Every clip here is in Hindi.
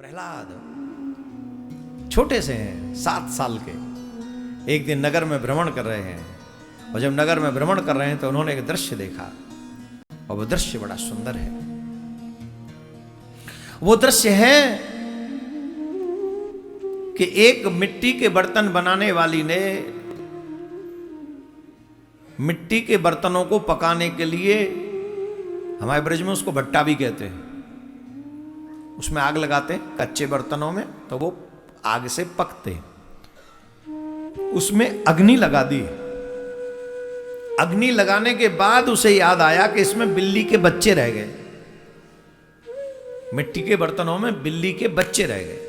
प्रहलाद छोटे से हैं, 7 साल के। एक दिन नगर में भ्रमण कर रहे हैं, और जब नगर में भ्रमण कर रहे हैं तो उन्होंने एक दृश्य देखा, और वो दृश्य बड़ा सुंदर है। वो दृश्य है कि एक मिट्टी के बर्तन बनाने वाली ने मिट्टी के बर्तनों को पकाने के लिए, हमारे ब्रज में उसको भट्टा भी कहते हैं, उसमें आग लगाते हैं कच्चे बर्तनों में, तो वो आग से पकते। उसमें अग्नि लगा दी। अग्नि लगाने के बाद उसे याद आया कि इसमें बिल्ली के बच्चे रह गए, मिट्टी के बर्तनों में बिल्ली के बच्चे रह गए।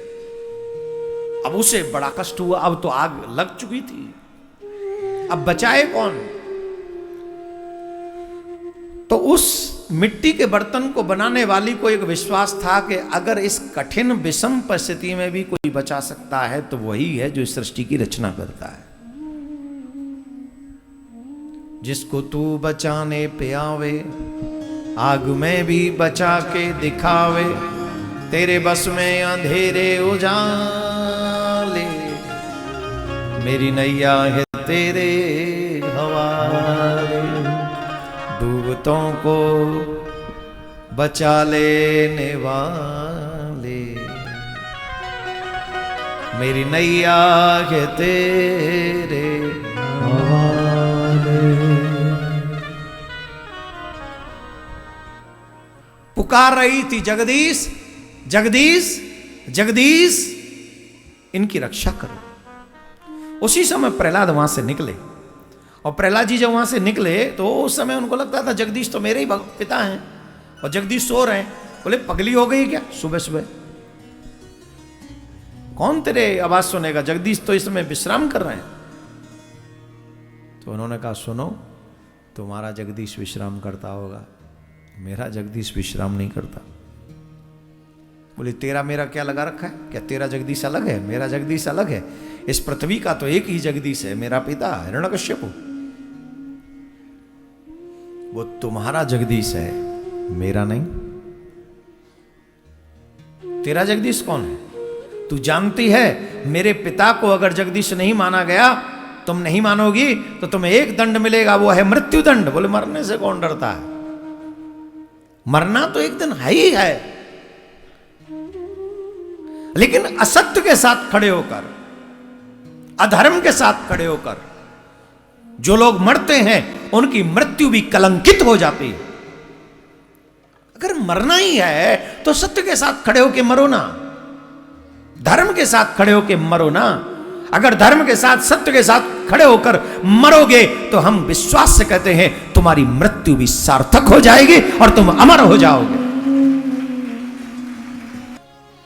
अब उसे बड़ा कष्ट हुआ, अब तो आग लग चुकी थी, अब बचाए कौन। तो उस मिट्टी के बर्तन को बनाने वाली को एक विश्वास था कि अगर इस कठिन विषम परिस्थिति में भी कोई बचा सकता है तो वही है जो इस सृष्टि की रचना करता है। जिसको तू बचाने पे आवे, आग में भी बचा के दिखावे, तेरे बस में अंधेरे उजाले, मेरी नैया है तेरे हवाले, डूबतों को बचा लेने वाले, मेरी नैया है तेरे हवाले। पुकार रही थी, जगदीश जगदीश जगदीश, इनकी रक्षा करो। उसी समय प्रहलाद वहां से निकले, और प्रहलाद जी जब वहां से निकले तो उस समय उनको लगता था जगदीश तो मेरे ही पिता हैं, और जगदीश सो रहे हैं। बोले पगली हो गई क्या, सुबह सुबह कौन तेरे आवाज सुनेगा, जगदीश तो इस समय विश्राम कर रहे हैं। तो उन्होंने कहा सुनो, तुम्हारा जगदीश विश्राम करता होगा, मेरा जगदीश विश्राम नहीं करता। बोले तेरा मेरा क्या लगा रखा है, क्या तेरा जगदीश अलग है, मेरा जगदीश अलग है। इस पृथ्वी का तो एक ही जगदीश है, मेरा पिता हिरण्यकश्यप। वो तुम्हारा जगदीश है, मेरा नहीं। तेरा जगदीश कौन है, तू जानती है मेरे पिता को अगर जगदीश नहीं माना गया, तुम नहीं मानोगी तो तुम्हें एक दंड मिलेगा, वो है मृत्यु दंड। बोले मरने से कौन डरता है, मरना तो एक दिन है ही है, लेकिन असत्य के साथ खड़े होकर, अधर्म के साथ खड़े होकर जो लोग मरते हैं उनकी मृत्यु भी कलंकित हो जाती है। अगर मरना ही है तो सत्य के साथ खड़े होकर मरो ना, धर्म के साथ खड़े होकर मरो ना। अगर धर्म के साथ सत्य के साथ खड़े होकर मरोगे तो हम विश्वास से कहते हैं तुम्हारी मृत्यु भी सार्थक हो जाएगी और तुम अमर हो जाओगे।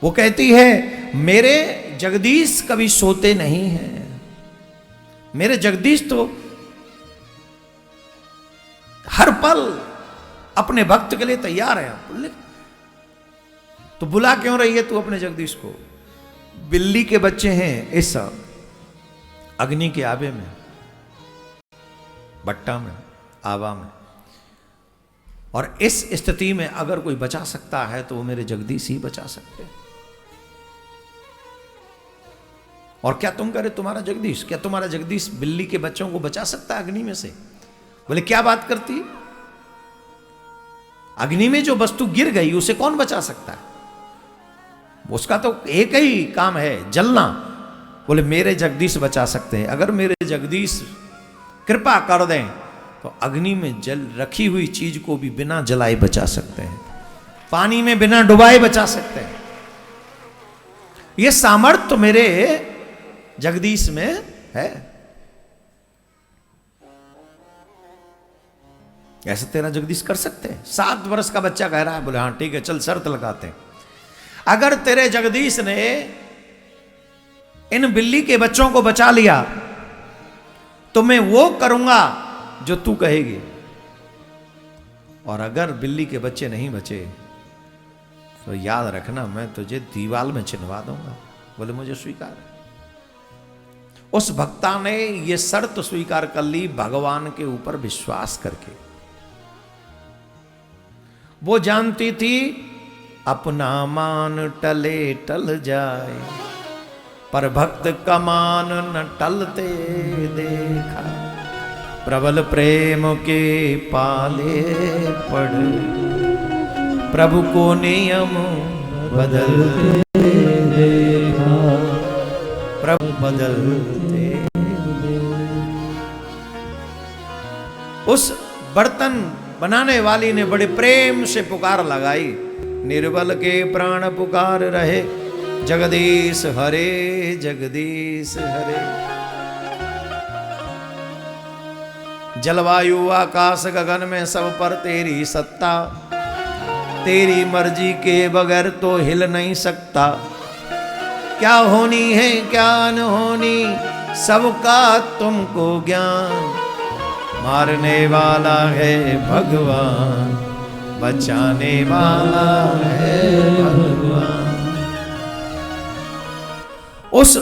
वो कहती है मेरे जगदीश कभी सोते नहीं हैं, मेरे जगदीश तो हर पल अपने भक्त के लिए तैयार है। बोले तो बुला क्यों रही है तू अपने जगदीश को, बिल्ली के बच्चे हैं इस अग्नि के आबे में, भट्टा में, आवा में, और इस स्थिति में अगर कोई बचा सकता है तो वो मेरे जगदीश ही बचा सकते हैं। और क्या तुम कह रहे तुम्हारा जगदीश, क्या तुम्हारा जगदीश बिल्ली के बच्चों को बचा सकता है अग्नि में से। बोले क्या बात करती है, अग्नि में जो वस्तु गिर गई उसे कौन बचा सकता है, उसका तो एक ही काम है, जलना। बोले मेरे जगदीश बचा सकते हैं, अगर मेरे जगदीश कृपा कर दें तो अग्नि में जल रखी हुई चीज को भी बिना जलाए बचा सकते हैं, पानी में बिना डुबाए बचा सकते हैं। यह सामर्थ्य तो मेरे जगदीश में है। ऐसा तेरा जगदीश कर सकते हैं। 7 वर्ष का बच्चा कह रहा है, बोले हाँ ठीक है चल शर्त लगाते हैं, अगर तेरे जगदीश ने इन बिल्ली के बच्चों को बचा लिया तो मैं वो करूंगा जो तू कहेगी, और अगर बिल्ली के बच्चे नहीं बचे तो याद रखना मैं तुझे दीवाल में चिनवा दूंगा। बोले मुझे स्वीकार है। उस भक्ता ने यह शर्त स्वीकार कर ली भगवान के ऊपर विश्वास करके। वो जानती थी अपना मान टले टल जाए, पर भक्त का मान न टलते देखा। प्रबल प्रेम के पाले पड़, प्रभु को नियम बदलते देखा, प्रभु बदलते। उस बर्तन बनाने वाली ने बड़े प्रेम से पुकार लगाई, निर्बल के प्राण पुकार रहे, जगदीश हरे जगदीश हरे। जलवायु आकाश गगन में सब पर तेरी सत्ता, तेरी मर्जी के बगैर तो हिल नहीं सकता। क्या होनी है क्या न होनी सबका तुमको ज्ञान, मारने वाला है भगवान, बचाने वाला है भगवान। उस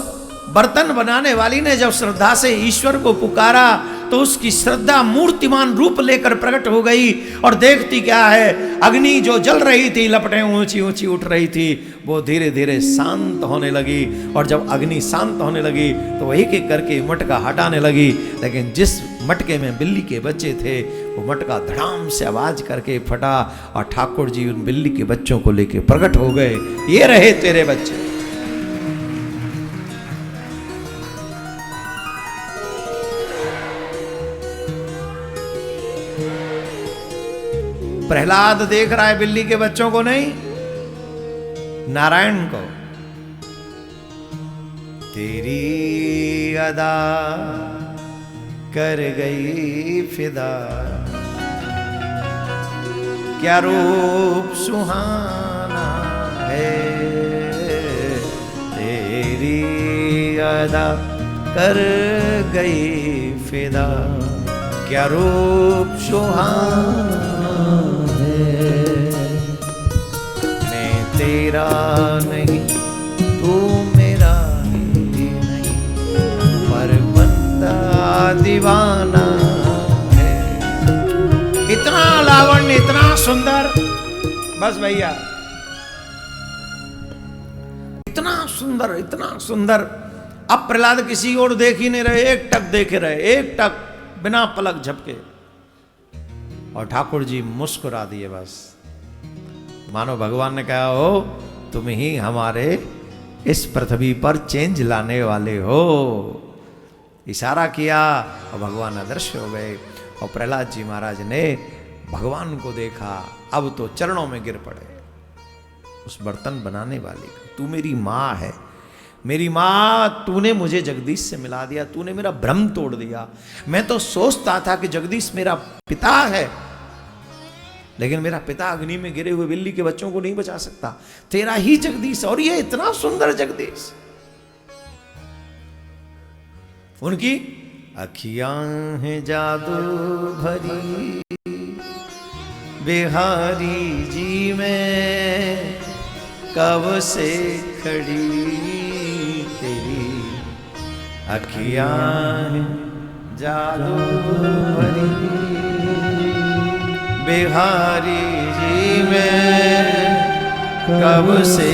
बर्तन बनाने वाली ने जब श्रद्धा से ईश्वर को पुकारा तो उसकी श्रद्धा मूर्तिमान रूप लेकर प्रकट हो गई। और देखती क्या है, अग्नि जो जल रही थी, लपटें ऊंची ऊंची उठ रही थी, वो धीरे धीरे शांत होने लगी। और जब अग्नि शांत होने लगी तो वो एक एक करके मटका हटाने लगी। लेकिन जिस मटके में बिल्ली के बच्चे थे, वो मटका धड़ाम से आवाज करके फटा और ठाकुर जी उन बिल्ली के बच्चों को लेके प्रकट हो गए। ये रहे तेरे बच्चे। प्रहलाद देख रहा है बिल्ली के बच्चों को नहीं, नारायण को। तेरी अदा कर गई फिदा, क्या रूप सुहाना है। तेरी अदा कर गई फिदा, क्या रूप सुहाना है। मैं तेरा नहीं तू मेरा ही नहीं, पर बंदा दीवाना है। इतना लावण्य, इतना सुंदर, बस भैया इतना सुंदर, इतना सुंदर। अब प्रहलाद किसी और देख ही नहीं रहे, एक टक देखे रहे, एक टक बिना पलक झपके। और ठाकुर जी मुस्कुरा दिए बस, मानो भगवान ने कहा हो तुम ही हमारे इस पृथ्वी पर चेंज लाने वाले हो। इशारा किया और भगवान अदृश्य हो गए। और प्रहलाद जी महाराज ने भगवान को देखा, अब तो चरणों में गिर पड़े। उस बर्तन बनाने वाली को, तू मेरी माँ है, मेरी माँ, तूने मुझे जगदीश से मिला दिया, तूने मेरा भ्रम तोड़ दिया। मैं तो सोचता था कि जगदीश मेरा पिता है, लेकिन मेरा पिता अग्नि में गिरे हुए बिल्ली के बच्चों को नहीं बचा सकता, तेरा ही जगदीश। और ये इतना सुंदर जगदीश। उनकी अखियां हैं जादू भरी, बिहारी जी में कब से खड़ी, तेरी अखियां जादू भरी, बिहारी जी में कब से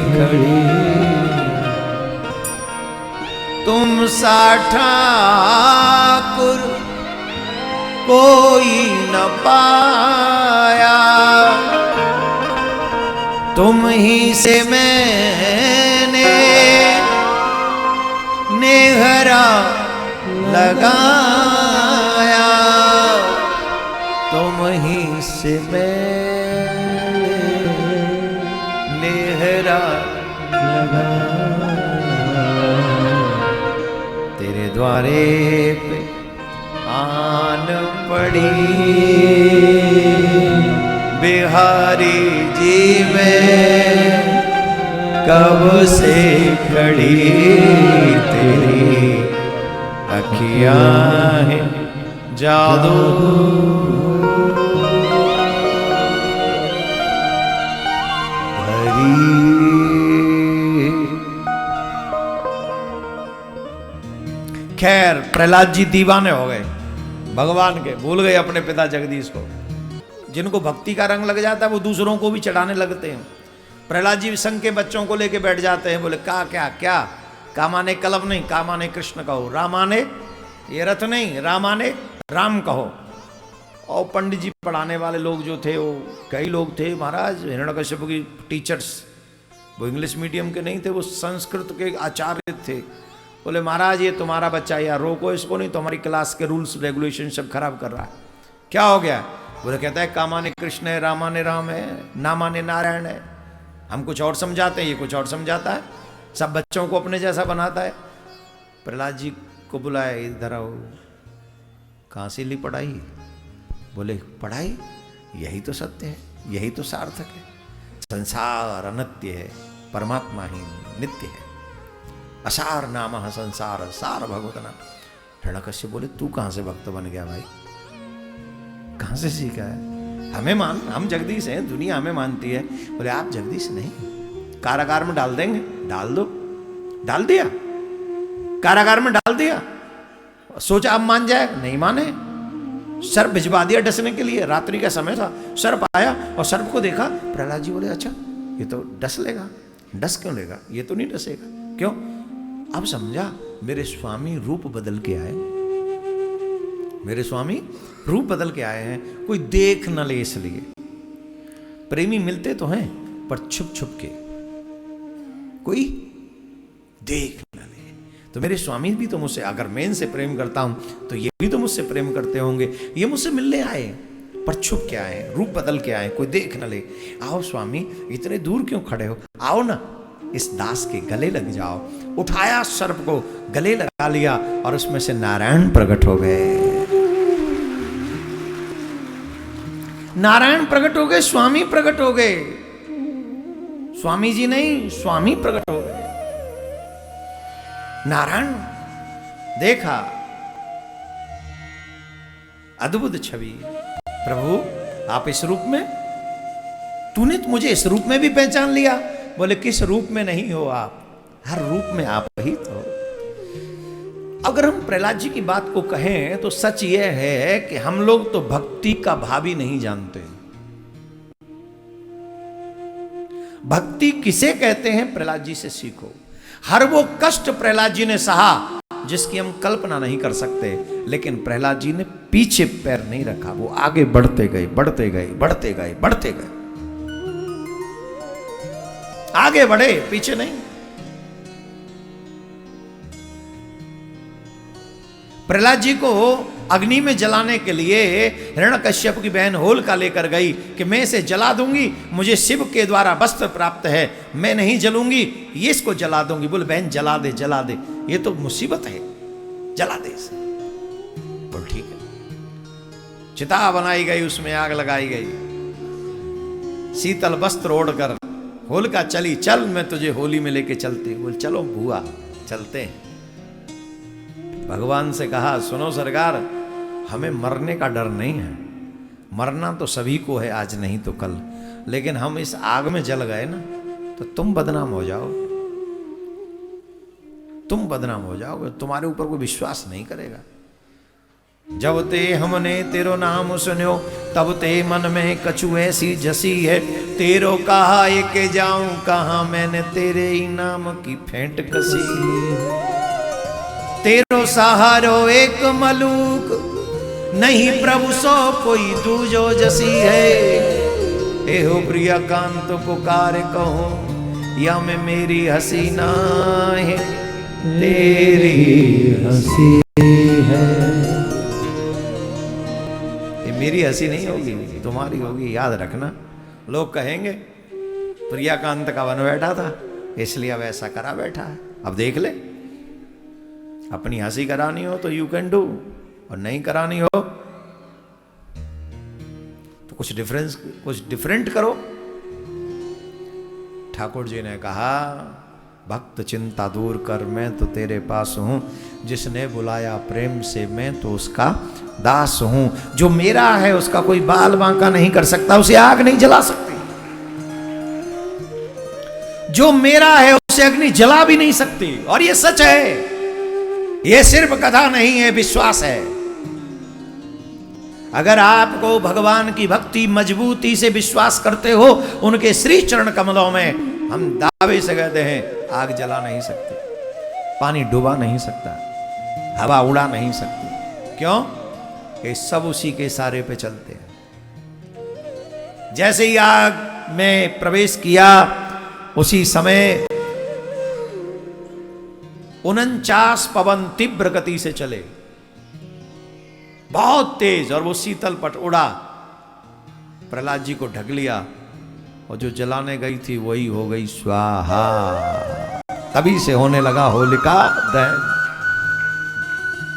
खड़ी। तुम सा ठाकुर कोई न पाया, तुम ही से मैंने नेहरा लगाया, तुम ही से मैंने नेहरा लगाया। तेरे द्वारे पे आन पड़ी, बिहारी जी में कब से खड़ी, तेरी अखियां हैं जादू भरी। खैर प्रहलाद जी दीवाने हो गए भगवान के, भूल गए अपने पिता जगदीश को। जिनको भक्ति का रंग लग जाता है वो दूसरों को भी चढ़ाने लगते हैं। प्रहलाद जी संघ के बच्चों को लेके बैठ जाते हैं, बोले का क्या क्या, का माने कलम नहीं, का माने कृष्ण कहो, रामाने ये रथ नहीं, रामाने राम कहो। और पंडित जी पढ़ाने वाले लोग जो थे वो कई लोग थे महाराज, हिरण्यकश्यप की टीचर्स, वो इंग्लिश मीडियम के नहीं थे, वो संस्कृत के आचार्य थे। बोले महाराज ये तुम्हारा बच्चा, यार रोको इसको, नहीं तो हमारी क्लास के रूल्स रेगुलेशन सब खराब कर रहा है। क्या हो गया? बोले कहता है कामाने कृष्ण है, रामाने राम है, नामाने नारायण है। हम कुछ और समझाते हैं, ये कुछ और समझाता है, सब बच्चों को अपने जैसा बनाता है। प्रहलाद जी को बुलाया, इधर आओ, कहाँ से ली पढ़ाई? बोले पढ़ाई यही तो सत्य है, यही तो सार्थक है। संसार अनित्य है, परमात्मा ही नित्य है। असार नाम संसार सार भगवत नाम। हिरण्यकश्यप बोले तू कहाँ से भक्त बन गया भाई, कहाँ से सीखा है? हमें मान, हम जगदीश हैं, दुनिया हमें मानती है। बोले आप जगदीश नहीं, कारागार में डाल देंगे। डाल दो, डाल दिया, कारागार में डाल दिया। सोचा अब मान जाए, नहीं माने, सर्प भिजवा दिया डसने के लिए। रात्रि का समय था, सर्प आया और सर्प को देखा। प्रहलाद जी बोले अच्छा ये तो डस लेगा। डस क्यों लेगा? ये तो नहीं डसेगा। क्यों? अब समझा, मेरे स्वामी रूप बदल के आए, मेरे स्वामी रूप बदल के आए हैं, कोई देख न ले इसलिए। प्रेमी मिलते तो हैं पर छुप छुप के, कोई देख न ले। तो मेरे स्वामी भी तो मुझसे, अगर मैं इनसे प्रेम करता हूं तो ये भी तो मुझसे प्रेम करते होंगे। ये मुझसे मिलने आए पर छुप के आए, रूप बदल के आए, कोई देख न ले। आओ स्वामी, इतने दूर क्यों खड़े हो? आओ ना, इस दास के गले लग जाओ। उठाया सर्प को, गले लगा लिया और उसमें से नारायण प्रकट हो गए। नारायण प्रकट हो गए, स्वामी प्रकट हो गए। स्वामी जी नहीं, स्वामी प्रकट हो गए। नारायण देखा, अद्भुत छवि। प्रभु आप इस रूप में, तूने तो मुझे इस रूप में भी पहचान लिया। बोले किस रूप में नहीं हो आप, हर रूप में आप ही तो। अगर हम प्रहलाद जी की बात को कहें तो सच यह है कि हम लोग तो भक्ति का भाव ही नहीं जानते। भक्ति किसे कहते हैं, प्रहलाद जी से सीखो। हर वो कष्ट प्रहलाद जी ने सहा जिसकी हम कल्पना नहीं कर सकते, लेकिन प्रहलाद जी ने पीछे पैर नहीं रखा, वो आगे बढ़ते गए, बढ़ते गए, बढ़ते गए, बढ़ते गए, आगे बढ़े, पीछे नहीं। प्रहलाद जी को अग्नि में जलाने के लिए हिरण्यकश्यप की बहन होलिका लेकर गई कि मैं इसे जला दूंगी, मुझे शिव के द्वारा वस्त्र प्राप्त है, मैं नहीं जलूंगी, ये इसको जला दूंगी। बोले बहन जला दे, जला दे, ये तो मुसीबत है, जला दे इसे। बोल ठीक है। चिता बनाई गई, उसमें आग लगाई गई। शीतल वस्त्र ओढ़कर होलिका चली, चल मैं तुझे होली में लेके चलती। बोल चलो बुआ, चलते हैं। भगवान से कहा सुनो सरकार, हमें मरने का डर नहीं है, मरना तो सभी को है, आज नहीं तो कल, लेकिन हम इस आग में जल गए ना तो तुम बदनाम हो जाओ, तुम बदनाम हो जाओगे, तुम्हारे ऊपर कोई विश्वास नहीं करेगा। जब ते हमने तेरो नाम सुन्यो, तब ते मन में कछु ऐसी जसी है, तेरो कहा के जाऊं कहां, मैंने तेरे ही नाम की फेंट कसी। तेरो सहारो एक मलूक, नहीं प्रभु सो कोई दूजो जसी है। एहो प्रिया कांत पुकार कहो, या मैं मेरी हसी ना है, तेरी हंसी है। ये मेरी हंसी नहीं होगी, तुम्हारी होगी, याद रखना। लोग कहेंगे प्रियाकांत का वन बैठा था इसलिए अब ऐसा करा बैठा है। अब देख ले, अपनी हंसी करानी हो तो यू कैन डू, और नहीं करानी हो तो कुछ डिफरेंट करो। ठाकुर जी ने कहा भक्त चिंता दूर कर, मैं तो तेरे पास हूं, जिसने बुलाया प्रेम से मैं तो उसका दास हूं। जो मेरा है उसका कोई बाल बांका नहीं कर सकता, उसे आग नहीं जला सकती। जो मेरा है उसे अग्नि जला भी नहीं सकती। और ये सच है, ये सिर्फ कथा नहीं है, विश्वास है। अगर आपको भगवान की भक्ति मजबूती से विश्वास करते हो, उनके श्री चरण कमलों में हम दावे से कहते हैं आग जला नहीं सकते, पानी डुबा नहीं सकता, हवा उड़ा नहीं सकती। क्यों? ये सब उसी के इशारे पे चलते हैं। जैसे ही आग में प्रवेश किया, उसी समय 49 पवन तीव्र गति से चले, बहुत तेज, और वो शीतल पट उड़ा, प्रहलाद जी को ढक लिया, और जो जलाने गई थी वही हो गई स्वाहा। तभी से होने लगा होलिका दहन।